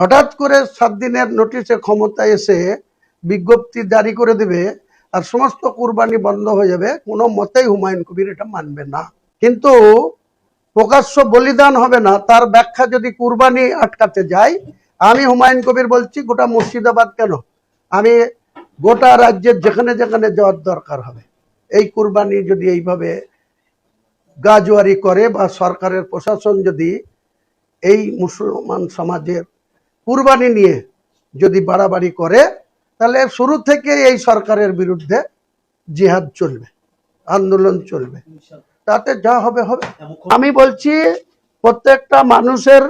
হঠাৎ করে 7 দিনের নোটিশে ক্ষমতায় এসে বিজ্ঞপ্তি জারি করে দেবে আর সমস্ত কুরবানি বন্ধ হয়ে যাবে, কোনো মতেই হুমায়ুন কবির এটা মানবে না। কিন্তু প্রকাশ্য বলিদান হবে না, তার ব্যাখ্যা যদি কুরবানি আটকাতে যায়, আমি হুমায়ুন কবির বলছি গোটা মুর্শিদাবাদ কেন, আমি গোটা রাজ্যের যেখানে যেখানে যাওয়ার দরকার হবে, এই কুরবানি যদি এইভাবে গাজোয়ারি করে বা সরকারের প্রশাসন যদি এই মুসলমান সমাজের কুরবানি নিয়ে যদি বাড়াবাড়ি করে, তাহলে শুরু থেকে এই সরকারের বিরুদ্ধে জিহাদ চলবে, আন্দোলন চলবে, তাতে যা হবে হবে। আমি বলছি প্রত্যেকটা মানুষের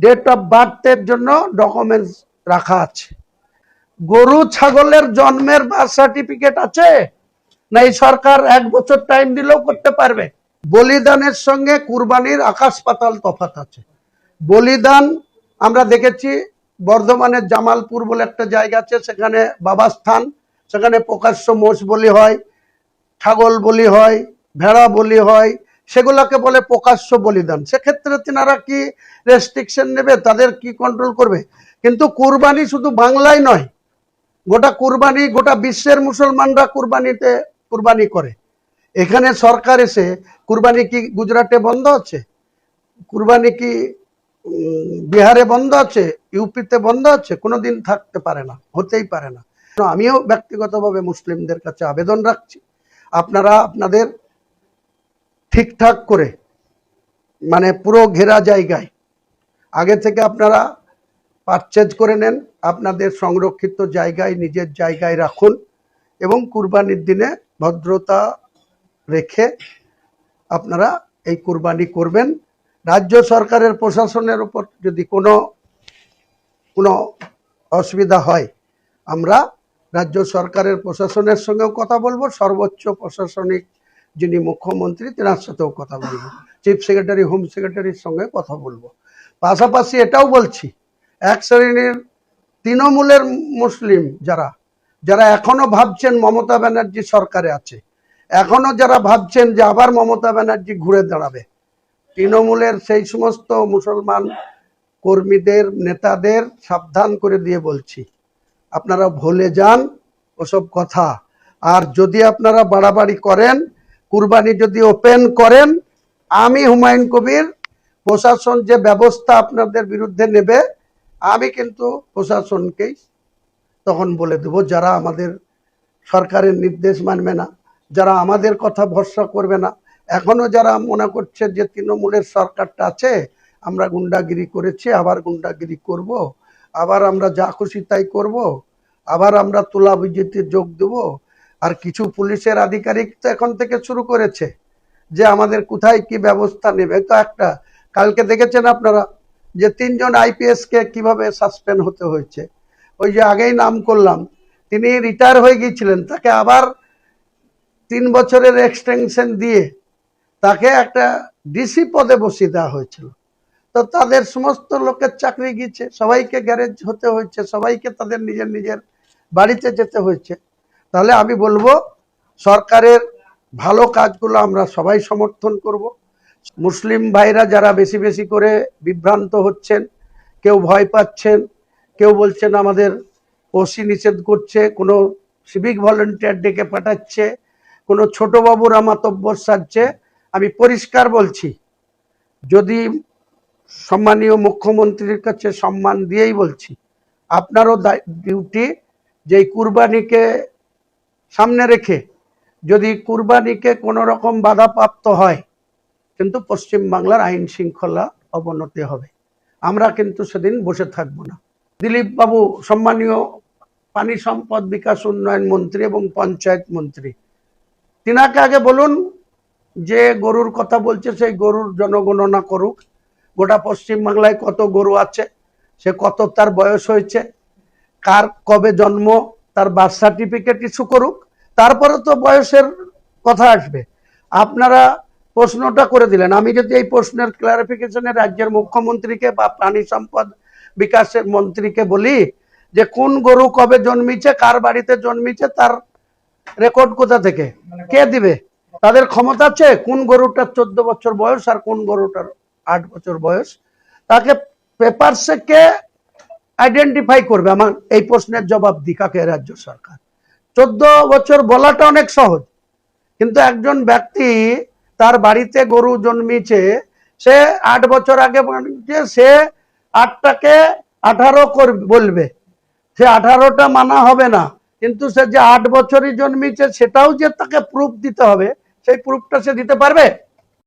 ডেট অফ বার্থের জন্য ডকুমেন্টস রাখা আছে। গরু ছাগলের জন্মের বার্থ সার্টিফিকেট আছে না? এই সরকার 1 বছর টাইম দিলেও করতে পারবে? বলিদানের সঙ্গে কুরবানির আকাশ পাতাল তফাৎ আছে। বলিদান আমরা দেখেছি বর্ধমানের জামালপুর বলে একটা জায়গা আছে, সেখানে বাবাস্থান, সেখানে প্রকাশ্য মোষ বলি হয়, ছাগল বলি হয়, ভেড়া বলি হয়, সেগুলোকে বলে প্রকাশ্য বলিদান। সেক্ষেত্রে তিনারা কি রেস্ট্রিকশন নেবে, তাদের কি কন্ট্রোল করবে? কিন্তু কুরবানি শুধু বাংলায় নয়, গোটা কুরবানি গোটা বিশ্বের মুসলমানরা কুরবানিতে কুরবানি করে। এখানে সরকার এসে কুরবানি কি গুজরাটে বন্ধ আছে? কুরবানি কি বিহারে বন্ধ আছে? ইউপিতে বন্ধ আছে? কোনোদিন থাকতে পারে না, হতেই পারে না। আমিও ব্যক্তিগতভাবে মুসলিমদের কাছে আবেদন রাখছি, আপনারা আপনাদের ঠিকঠাক করে মানে পুরো ঘেরা জায়গায় আগে থেকে আপনারা পারচেজ করে নেন, আপনাদের সংরক্ষিত জায়গায় নিজের জায়গায় রাখুন এবং কুরবানির দিনে ভদ্রতা রেখে আপনারা এই কুরবানি করবেন। রাজ্য সরকারের প্রশাসনের উপর যদি কোনো অসুবিধা হয়, আমরা রাজ্য সরকারের প্রশাসনের সঙ্গেও কথা বলবো, সর্বোচ্চ প্রশাসনিক যিনি মুখ্যমন্ত্রী তেনার সাথেও কথা বলবো, চিফ সেক্রেটারি, হোম সেক্রেটারির সঙ্গে কথা বলবো। পাশাপাশি এটাও বলছি, এক শ্রেণীর তৃণমূলের মুসলিম যারা এখনো ভাবছেন মমতা ব্যানার্জি সরকারে আছে, এখনো যারা ভাবছেন যে আবার মমতা ব্যানার্জি ঘুরে দাঁড়াবে, তৃণমূলের সেই সমস্ত মুসলমান কর্মীদের, নেতাদের সাবধান করে দিয়ে বলছি, আপনারা ভুলে যান ওসব কথা। আর যদি আপনারা বাড়াবাড়ি করেন, কুরবানি যদি ওপেন করেন, আমি হুমায়ুন কবির প্রশাসন যে ব্যবস্থা আপনাদের বিরুদ্ধে নেবে, আমি কিন্তু প্রশাসনকেই তখন বলে দেব, যারা আমাদের সরকারের নির্দেশ মানবে না, যারা আমাদের কথা ভরসা করবে না, এখনো যারা মনে করছে যে তৃণমূলের সরকারটা আছে, আমরা গুন্ডাগিরি করেছি, আবার গুন্ডাগিরি করব, আবার আমরা যা খুশি তাই করব, আবার আমরা তোলাবাজিতে যোগ দেব। আর কিছু পুলিশের আধিকারিক তো এখন থেকে শুরু করেছে যে আমাদের কোথায় কি ব্যবস্থা নেবে। তো একটা কালকে দেখেছেন আপনারা যে 3 জন IPS কে কিভাবে সাসপেন্ড হতে হয়েছে। ওই যে আগেই নাম করলাম, তিনি রিটায়ার হয়ে গিয়েছিলেন, তাকে আবার 3 বছরের এক্সটেনশন দিয়ে তাকে একটা ডিসি পদে বসিয়ে দেওয়া হয়েছিল। তো তাদের সমস্ত লোকের চাকরি গিয়েছে, সবাইকে গ্যারেজ হতে হয়েছে, সবাইকে তাদের নিজের নিজের বাড়িতে যেতে হয়েছে। তাহলে আমি বলবো সরকারের ভালো কাজগুলো আমরা সবাই সমর্থন করব। মুসলিম ভাইরা যারা বেশি বেশি করে বিভ্রান্ত হচ্ছেন, কেউ ভয় পাচ্ছেন, কেউ বলছেন আমাদের ওসি নিষেধ করছে, কোনো সিভিক ভলেন্টিয়ার ডেকে পাঠাচ্ছে, কোনো ছোটবাবুরা মাতব্বর সাজছে, আমি পরিষ্কার বলছি, যদি সম্মানীয় মুখ্যমন্ত্রীর কাছে সম্মান দিয়েই বলছি, আপনারও ডিউটি যে কুরবানিকে সামনে রেখে যদি কুরবানিকে কোনো রকম বাধাপ্রাপ্ত হয়, কিন্তু পশ্চিমবাংলার আইন শৃঙ্খলা অবনতি হবে। আমরা কিন্তু সেদিন বসে থাকবো না। দিলীপ বাবু সম্মানীয় পানি সম্পদ বিকাশ উন্নয়ন মন্ত্রী এবং পঞ্চায়েত মন্ত্রী, তিনাকে আগে বলুন যে গরুর কথা বলছে সেই গরুর জনগণনা করুক, গোটা পশ্চিমবাংলায় কত গরু আছে, সে কত তার বয়স হয়েছে, কার কবে জন্ম, তার বার্থ সার্টিফিকেট ইস্যু করুক, তারপরে তো বয়সের কথা আসবে। আপনারা প্রশ্নটা করে দিলেন, আমি যদি এই প্রশ্নের ক্লারিফিকেশনে রাজ্যের মুখ্যমন্ত্রীকে বা প্রাণী সম্পদ বিকাশের মন্ত্রীকে বলি যে কোন গরু কবে জন্মিছে, কার বাড়িতে জন্মিছে, তার রেকর্ড কোথা থেকে কে দিবে? তাদের ক্ষমতা আছে কোন গরুটার 14 বছর বয়স আর কোন গরুটার 8 বছর বয়স, তাকে পেপারসে কে আইডেন্টিফাই করবে? আমার এই প্রশ্নের জবাব দি, কাকে? রাজ্য সরকার। 14 বছর বলাটা অনেক সহজ, কিন্তু একজন ব্যক্তি তার বাড়িতে গরু জন্মিছে, সে 8 বছর আগে সে 8টাকে 18 বলবে, সে 18টা মানা হবে না, কিন্তু সে যে 8 বছরই জন্মিছে সেটাও যে তাকে প্রুফ দিতে হবে, সেই প্রুফটা সে দিতে পারবে?